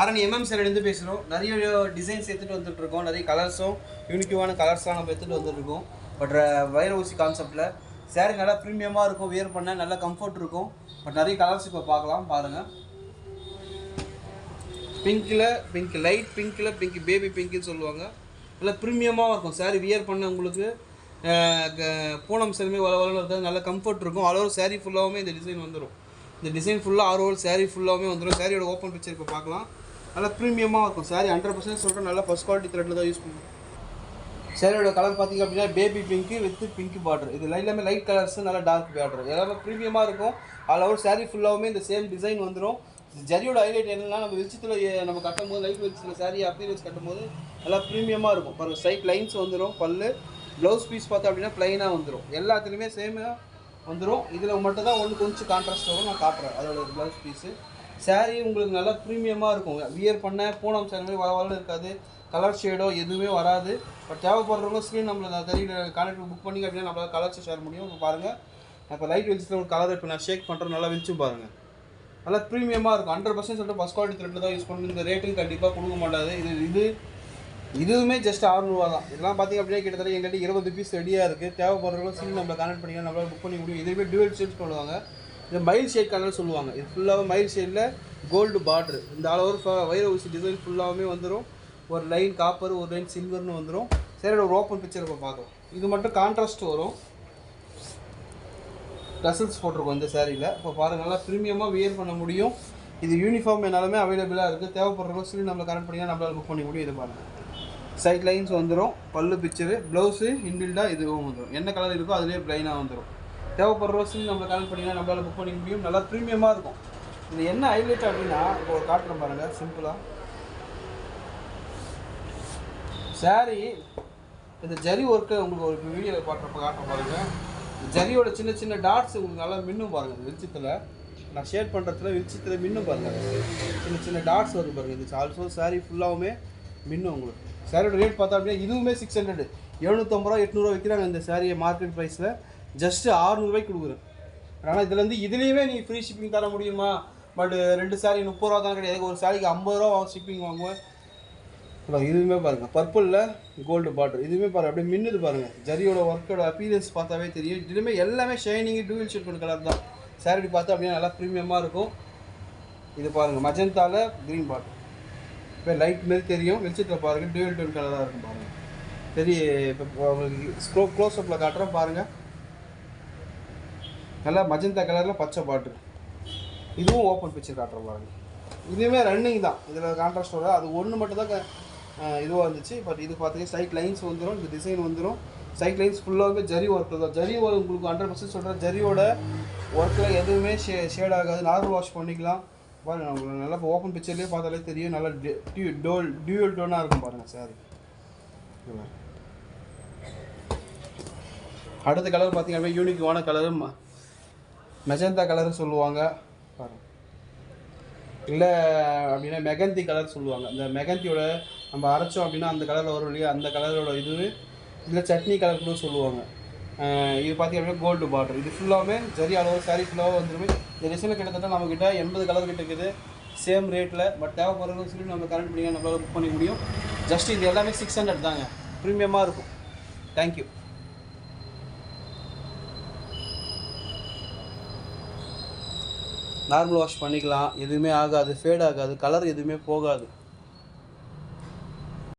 Arani MM சேரிலேருந்து பேசுகிறோம். நிறைய designs எடுத்துகிட்டு வந்துட்டுருக்கோம். நிறைய கலர்ஸும் யூனிட்டிவான கலர்ஸ்லாம் நம்ம எடுத்துகிட்டு வந்துட்டுருக்கோம். பட் வைர ஊசி கான்செப்டில் சேரீ நல்லா ப்ரீமியமாக இருக்கும். வியர் பண்ண நல்லா கம்ஃபர்ட் இருக்கும். பட் நிறைய கலர்ஸ் இப்போ பார்க்கலாம். பாருங்கள், பிங்க் லைட் பிங்க் பேபி பிங்க்குன்னு சொல்லுவாங்க. நல்லா ப்ரீமியமாக இருக்கும். சேரீ வியர் பண்ண உங்களுக்கு பூனம் சேரீமே வளவளன்னு இருக்காது. நல்லா கம்ஃபர்ட் இருக்கும். ஆல் ஓவர் சேரீ ஃபுல்லாகவுமே இந்த டிசைன் வந்துடும். இந்த டிசைன் ஃபுல்லாக ஆல் ஓவர் சேரீ ஃபுல்லாகவுமே வந்துடும். சேரீயோட ஓப்பன் பிக்சர் இப்போ பார்க்கலாம். நல்லா ப்ரீமியமாக இருக்கும். சேரீ 100% சொல்கிறேன். நல்லா ஃபஸ்ட் குவாலிட்டி த்ரெட்டில் தான் யூஸ் பண்ணுவோம். சேரீயோட கலர் பார்த்திங்க அப்படின்னா baby pink with pink border. இது எல்லாமே லைட் கலர்ஸ், நல்லா டார்க் பார்டர், எல்லாமே ப்ரீமியமாக இருக்கும். ஆல் ஓவர் சேரீ ஃபுல்லாகவுமே இந்த சேம் டிசைன் வந்துடும். ஜரியோட ஹைலைட் என்னென்னா, நம்ம வெளிச்சத்தில் நம்ம கட்டும் போது லைட் வெளிச்சத்தில் சேரீ அப்பீரியன்ஸ் கட்டும் போது நல்லா ப்ரீமியமாக இருக்கும். பாருங்கள், சைட் லைன்ஸ் வந்துடும். பல்லு ப்ளவுஸ் பீஸ் பார்த்தோம் அப்படின்னா ப்ளைனாக வந்துடும். எல்லாத்துலேயுமே சேமாக வந்துடும். இதில் மட்டும் தான் ஒன்று கொஞ்சம் கான்ட்ராஸ்ட் வரும். நான் காட்டுறேன் அதோட ப்ளவுஸ் பீஸு. சேரீ உங்களுக்கு நல்லா ப்ரீமியமாக இருக்கும். வியர் பண்ண பூனம் சேரீ மாதிரி வளவளன்னு இருக்காது. கலர் ஷேடோ எதுவுமே வராது. பட் தேவைப்படுறவங்க ஸ்க்ரீன் நம்மளை தெரியல கான்டாக்ட் புக் பண்ணிங்க அப்படின்னா நம்மளால் கலர்ஸ் ஷேர் முடியும். இப்போ பாருங்கள், இப்போ லைட் வெளிச்சத்தில் ஒரு கலர் இப்போ நான் ஷேக் பண்ணுறேன். நல்லா வெளிச்சு பாருங்கள், நல்லா ப்ரீமியமாக இருக்கும். 100% சொல்லிட்டு ஃபஸ்ட் குவாலிட்டி த்ரெட்டில் தான் யூஸ் பண்ணணும். இந்த ரேட்டுக்கு கண்டிப்பாக கொடுக்க மாட்டாது. இதுவுமே ஜஸ்ட் 600 தான். இதெல்லாம் பார்த்திங்க அப்படின்னா கிட்டத்தட்ட எங்கள்கிட்ட 20 பீஸ் ரெடியாக இருக்குது. தேவைப்படுறவங்க ஸ்க்ரீன் நம்மளை கான்டாக்ட் பண்ணிக்கலாம், நம்மளால் புக் பண்ணி முடியும். இதுவே டுவல் ஷேட்ஸ் சொல்லுவாங்க. இது மைல் ஷேட் கலர் சொல்லுவாங்க. இது ஃபுல்லாகவே மைல் ஷேடில் கோல்டு பார்ட்ரு. இந்த ஆல் ஓவர் வைர ஊசி டிசைன் ஃபுல்லாகவே வந்துடும். ஒரு லைன் காப்பர், ஒரு லைன் சில்வர்னு வந்துடும். சரி, ஒரு ஓப்பன் பிக்சர் இப்போ பார்க்கலாம். இது மட்டும் கான்ட்ராஸ்ட் வரும். டசல்ஸ் போட்டிருக்கோம் இந்த சேரீயில். இப்போ பாருங்கள், நல்லா ப்ரீமியமாக வியர் பண்ண முடியும். இது யூனிஃபார்ம் என்னாலுமே அவைலபிளாக இருக்குது. தேவைப்படுறவங்க ஸ்க்ரீன் நம்மளை கனெக்ட் பண்ணிங்கன்னா நம்மளால் புக் பண்ணி முடியும். இது பாருங்கள், சைட் லைன்ஸ் வந்துடும். பல்லு பிக்சரு, ப்ளவுஸு இன்பில்டாக இதுவும் வந்துடும். என்ன கலர் இருக்கோ அதுலேயே ப்ளைனாக வந்துடும். தேவைப்படுற ஸ்க்ரீன் நம்மளை கனெக்ட் பண்ணிங்கன்னா நம்மளால் புக் பண்ணிக்க முடியும். நல்லா ப்ரீமியமாக இருக்கும். இது என்ன ஹைலைட் அப்படின்னா, இப்போ ஒரு காட்டுறேன் பாருங்கள். சிம்பிளாக சேரீ இந்த ஜரி ஒர்க்கு உங்களுக்கு ஒரு வீடியோவில் காட்டுற பாருங்கள். ஜரியோட சின்ன சின்ன டாட்ஸ் உங்களுக்கு நல்லா மின்னும் பாருங்கள். வெளிச்சத்தில் நான் ஷேட் பண்ணுறதுல வெளிச்சத்தில் மின்னும் பாருங்கள். சின்ன சின்ன டாட்ஸ் வருது பாருங்கள். இது ஆல்சோ சேரீ ஃபுல்லாகவுமே மின்னும் உங்களுக்கு. சேரீயோட ரேட் பார்த்தா அப்படின்னா இதுவுமே 600, 750 ரூபா 800 விற்கிறாங்க இந்த சேரீயை மார்க்கெட் ப்ரைஸில். ஜஸ்ட்டு 600 ரூபாய்க்கு கொடுக்குறேன். ஆனால் இதுலேயுமே நீங்கள் ஃப்ரீ ஷிப்பிங் தர முடியுமா? பட் 2 சேரீ 30 ரூபா தான் கிடையாது. ஒரு சேரீக்கு 50 ரூபா ஷிப்பிங் வாங்குவேன். இதுவுமே பாருங்கள், பர்பிளில் கோல்டு பார்டர். இதுவுமே பாருங்கள், அப்படியே மின்னுது பாருங்கள். ஜரியோட ஒர்க்கோட அப்பீரியன்ஸ் பார்த்தாவே தெரியும். இதுலேயுமே எல்லாமே ஷைனிங்கு டூவல் ஷேட் பண்ண கலர் தான். சேரீ பார்த்தா அப்படின்னா நல்லா ப்ரீமியமாக இருக்கும். இது பாருங்கள், மஜந்தாவில் க்ரீன் பார்டர். இப்போ லைட் மாரி தெரியும். வெளிச்சத்தில் பாருங்கள், டூவல் டோன் கலராக இருக்கும் பாருங்கள். சரி, இப்போ உங்களுக்கு க்ளோஸ்அப்பில் காட்டுறோம் பாருங்கள். நல்லா மஜந்தா கலரில் பச்சை பார்டர். இதுவும் ஓப்பன் பிக்சர் காட்டுறோம் பாருங்கள். இதுவுமே ரன்னிங் தான். இதில் கான்ட்ராஸ்ட் வர அது ஒன்று மட்டும் தான் இதுவாக இருந்துச்சு. பட் இது பார்த்தீங்கன்னா சைட் லைன்ஸ் வந்துடும். இந்த டிசைன் வந்துடும். சைட் லைன்ஸ் ஃபுல்லாகவே ஜரி ஒர்க்கில் தான். ஜரி ஒர்க் உங்களுக்கு 100% சொல்கிறேன். ஜரியோட ஒர்க்கில் எதுவுமே ஷேட் ஆகாது. நார்மல் வாஷ் பண்ணிக்கலாம். பாருங்கள், உங்களுக்கு நல்லா இப்போ ஓப்பன் பிக்சர்லேயே பார்த்தாலே தெரியும். நல்லா டியூவல் டோனாக இருக்கும் பாருங்கள் சாரி. அடுத்த கலர் பார்த்தீங்கன்னா யூனிக்கான கலரு மெஜந்தா கலர்னு சொல்லுவாங்க பாருங்கள். இல்லை அப்படின்னா மெகந்தி கலர் சொல்லுவாங்க. இந்த மெகந்தியோட நம்ம அரைச்சோம் அப்படின்னா அந்த கலரில் வரும் இல்லையா, அந்த கலரோட இதுவே இதில் சட்னி கலர் கூட சொல்லுவாங்க. இது பார்த்திங்க அப்படின்னா கோல்டு பார்டர். இது ஃபுல்லாகவே ஜரி அளவு சாரீ ஃபுல்லாகவே வந்துருமே. இந்த டிசைனில் கிட்டத்தட்ட நம்மக்கிட்ட 80 கலர் கிட்ட இருக்குது சேம் ரேட்டில். பட் தேவைப்படுறதுன்னு சொல்லி நம்ம கரண்ட் பண்ணிங்க நம்மளால் புக் பண்ணிக்க முடியும். ஜஸ்ட் இது எல்லாமே 600 தாங்க. ப்ரீமியமாக இருக்கும். தேங்க்யூ. நார்மல் வாஷ் பண்ணிக்கலாம். எதுவுமே ஆகாது, ஃபேட் ஆகாது, கலர் எதுவுமே போகாது.